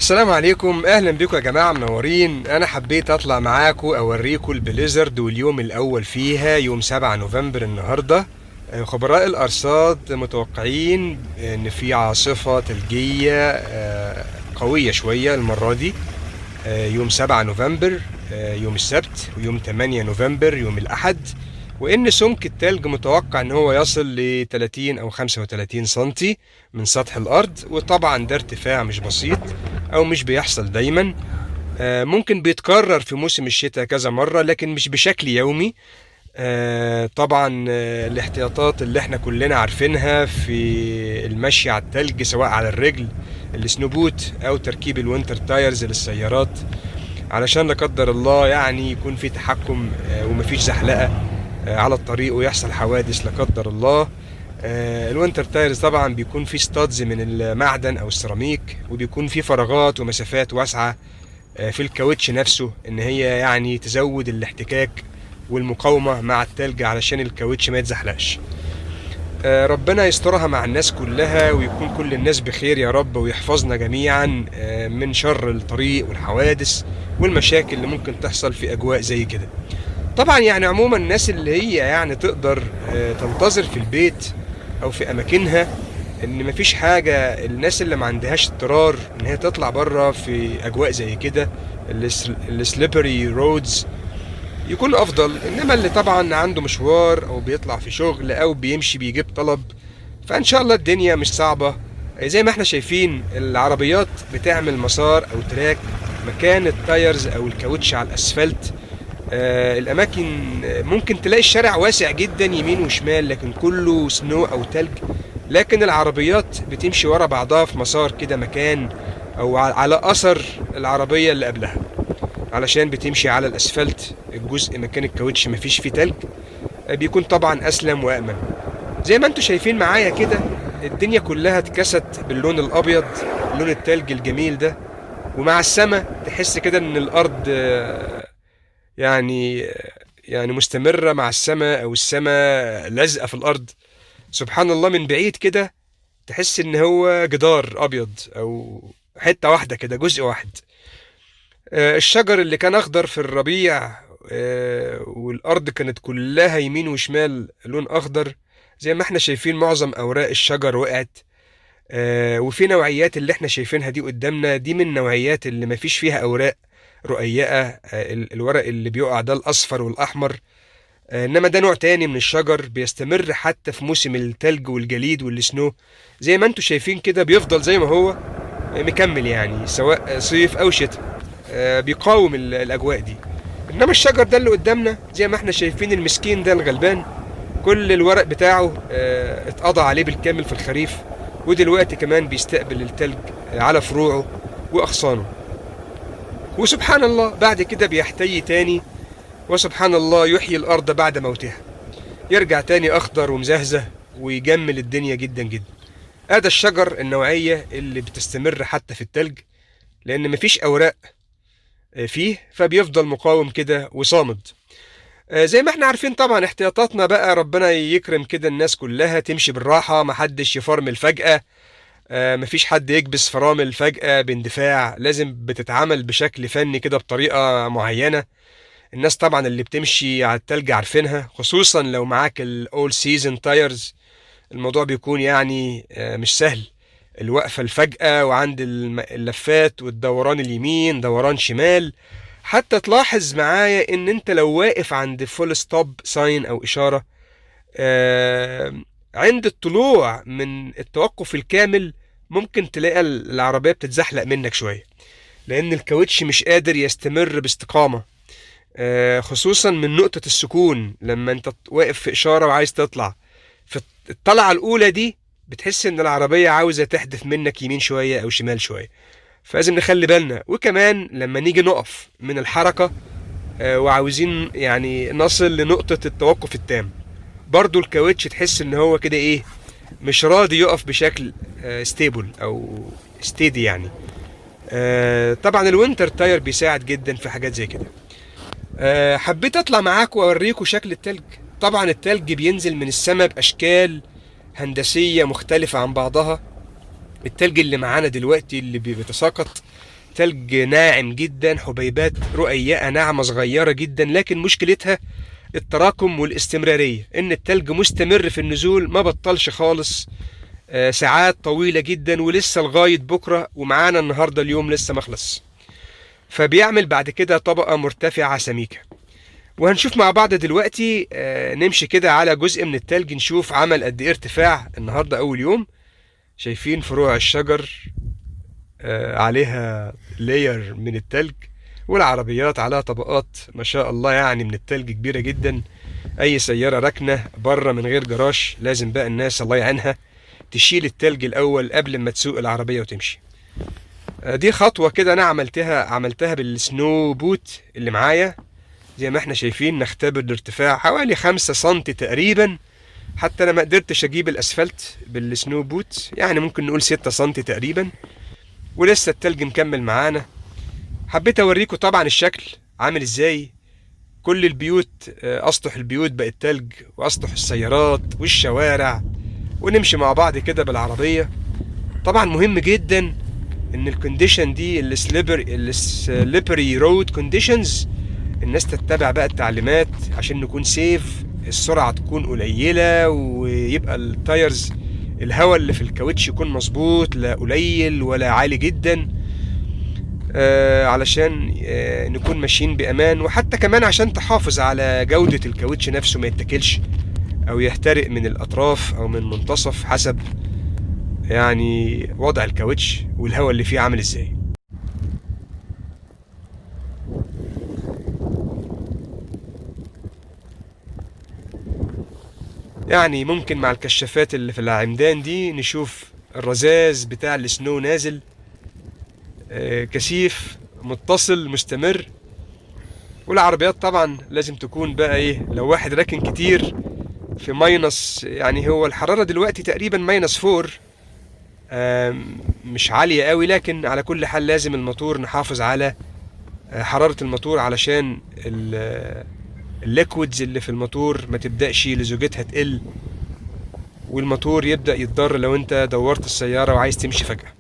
السلام عليكم، اهلا بكم يا جماعه منورين. انا حبيت اطلع معاكم اوريكم البليزرد، واليوم الاول فيها يوم 7 نوفمبر النهارده. خبراء الارصاد متوقعين ان في عاصفه ثلجيه قويه شويه المره دي، يوم 7 نوفمبر يوم السبت، ويوم 8 نوفمبر يوم الاحد، وان سمك التلج متوقع ان هو يصل ل 30 او 35 سنتي من سطح الارض. وطبعا ده ارتفاع مش بسيط او مش بيحصل دايما، ممكن بيتكرر في موسم الشتاء كذا مرة لكن مش بشكل يومي. طبعا الاحتياطات اللي احنا كلنا عارفينها في المشي على التلج، سواء على الرجل السنوبوت او تركيب الوينتر تايرز للسيارات، علشان لا قدر الله يعني يكون في تحكم ومفيش زحلقة على الطريق ويحصل حوادث لا قدر الله. الوينتر تايرز طبعا بيكون فيه ستادز من المعدن او السيراميك، وبيكون فيه فراغات ومسافات واسعة في الكاوتش نفسه، ان هي يعني تزود الاحتكاك والمقاومة مع التلج علشان الكاوتش ما يتزحلقش. ربنا يسترها مع الناس كلها، ويكون كل الناس بخير يا رب، ويحفظنا جميعا من شر الطريق والحوادث والمشاكل اللي ممكن تحصل في اجواء زي كده. طبعا يعني عموما الناس اللي هي يعني تقدر تنتظر في البيت او في اماكنها، ان مفيش حاجة، الناس اللي ما عندهاش اضطرار ان هي تطلع بره في اجواء زي كده السليبري رودز يكون افضل. انما اللي طبعا عنده مشوار او بيطلع في شغل او بيمشي بيجيب طلب، فان شاء الله الدنيا مش صعبة. زي ما احنا شايفين العربيات بتعمل مسار او تراك مكان التايرز او الكاوتش على الاسفلت. الاماكن ممكن تلاقي الشارع واسع جدا يمين وشمال لكن كله سنو او تلج، لكن العربيات بتمشي ورا بعضها في مسار كده مكان او على اثر العربية اللي قبلها، علشان بتمشي على الاسفلت الجزء مكان الكاوتش مفيش فيه تلج، بيكون طبعا اسلم وامن. زي ما انتم شايفين معايا كده الدنيا كلها اتكست باللون الابيض، لون التلج الجميل ده، ومع السماء تحس كده ان الارض يعني مستمرة مع السماء او السماء لازقة في الارض. سبحان الله، من بعيد كده تحس ان هو جدار ابيض او حتة واحدة كده، جزء واحد. الشجر اللي كان اخضر في الربيع والارض كانت كلها يمين وشمال لون اخضر، زي ما احنا شايفين معظم اوراق الشجر وقعت. وفي نوعيات اللي احنا شايفينها دي قدامنا دي من نوعيات اللي مفيش فيها اوراق رقيقة، الورق اللي بيقع ده الاصفر والاحمر. انما ده نوع تاني من الشجر بيستمر حتى في موسم التلج والجليد والسنو، زي ما انتم شايفين كده بيفضل زي ما هو مكمل، يعني سواء صيف او شتاء بيقاوم الاجواء دي. انما الشجر ده اللي قدامنا زي ما احنا شايفين المسكين ده الغلبان، كل الورق بتاعه اتقضى عليه بالكامل في الخريف، ودلوقتي كمان بيستقبل التلج على فروعه واغصانه. وسبحان الله بعد كده بيحتي تاني، وسبحان الله يحيي الارض بعد موتها، يرجع تاني اخضر ومزهزه ويجمل الدنيا جدا جدا. هذا الشجر النوعية اللي بتستمر حتى في التلج، لان مفيش اوراق فيه فبيفضل مقاوم كده وصامد. زي ما احنا عارفين طبعا احتياطاتنا بقى، ربنا يكرم كده الناس كلها تمشي بالراحة، محدش يفرمل فجأة، مفيش حد يكبس فرامل فجأة باندفاع، لازم بتتعامل بشكل فني كده بطريقة معينة. الناس طبعا اللي بتمشي على التلج عارفينها، خصوصا لو معاك الاول سيزون تايرز الموضوع بيكون يعني مش سهل، الوقفة الفجأة وعند اللفات والدوران اليمين دوران شمال. حتى تلاحظ معايا ان انت لو واقف عند فول ستوب ساين او اشارة عند الطلوع من التوقف الكامل، ممكن تلاقي العربية بتتزحلق منك شوية، لان الكاوتش مش قادر يستمر باستقامة، خصوصا من نقطة السكون لما انت واقف في اشارة وعايز تطلع في الطلعة الاولى دي، بتحس ان العربية عاوزة تحدف منك يمين شوية او شمال شوية، فلازم نخلي بالنا. وكمان لما نيجي نقف من الحركة وعاوزين يعني نصل لنقطة التوقف التام، برضو الكاوتش تحس ان هو كده ايه، مش راضي يقف بشكل ستيبل او ستيدي يعني. طبعا الوينتر تاير بيساعد جدا في حاجات زي كده. حبيت اطلع معاكم واوريكم شكل التلج. طبعا التلج بينزل من السماء باشكال هندسية مختلفة عن بعضها. التلج اللي معانا دلوقتي اللي بيتساقط تلج ناعم جدا، حبيبات رقيقة ناعمة صغيرة جدا، لكن مشكلتها التراكم والاستمرارية، ان التلج مستمر في النزول ما بطلش خالص. ساعات طويلة جدا، ولسه لغاية بكرة، ومعانا النهاردة اليوم لسه مخلص. فبيعمل بعد كده طبقة مرتفعة سميكة. وهنشوف مع بعض دلوقتي، نمشي كده على جزء من التلج نشوف عمل قد ايه ارتفاع النهاردة اول يوم. شايفين فروع الشجر عليها لاير من التلج، والعربيات عليها طبقات ما شاء الله يعني من التلج كبيرة جدا. اي سيارة راكنة بره من غير جراج لازم بقى الناس الله يعينها تشيل التلج الاول قبل ما تسوق العربية وتمشي. دي خطوة كده انا عملتها بالسنو بوت اللي معايا. زي ما احنا شايفين نختبر الارتفاع حوالي 5 سنتي تقريبا. حتى انا ما قدرتش اجيب الاسفلت بالسنو بوت، يعني ممكن نقول 6 سنتي تقريبا، ولسه التلج مكمل معانا. حبيت اوريكم طبعا الشكل عامل ازاي. كل البيوت، اسطح البيوت بقت تلج، واسطح السيارات والشوارع، ونمشي مع بعض كده بالعربية. طبعا مهم جدا ان الكونديشن دي السليبري رود كونديشنز الناس تتبع بقى التعليمات عشان نكون سيف. السرعة تكون قليلة، ويبقى التايرز الهواء اللي في الكاوتش يكون مظبوط، لا قليل ولا عالي جدا، علشان نكون ماشيين بأمان. وحتى كمان عشان تحافظ على جودة الكاوتش نفسه، ما يتاكلش او يحترق من الاطراف او من منتصف، حسب يعني وضع الكاوتش والهواء اللي فيه عامل ازاي. يعني ممكن مع الكشافات اللي في العمدان دي نشوف الرذاذ بتاع السنو نازل، كثيف متصل مستمر. والعربيات طبعا لازم تكون بقى ايه، لو واحد راكن كتير في ماينس، يعني هو الحرارة دلوقتي تقريبا ماينس 4، مش عالية قوي، لكن على كل حال لازم الموتور نحافظ على حرارة الموتور علشان الليكويدز اللي في الموتور ما تبدأش لزوجتها تقل، والموتور يبدأ يتضر لو انت دورت السيارة وعايز تمشي فجأة.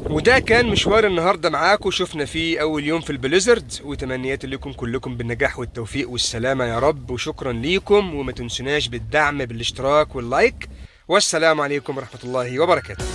وده كان مشوار النهاردة معاكم، شفنا فيه أول يوم في البليزرد، وتمنياتي لكم كلكم بالنجاح والتوفيق والسلامة يا رب. وشكرا ليكم، وما تنسوناش بالدعم بالاشتراك واللايك. والسلام عليكم ورحمة الله وبركاته.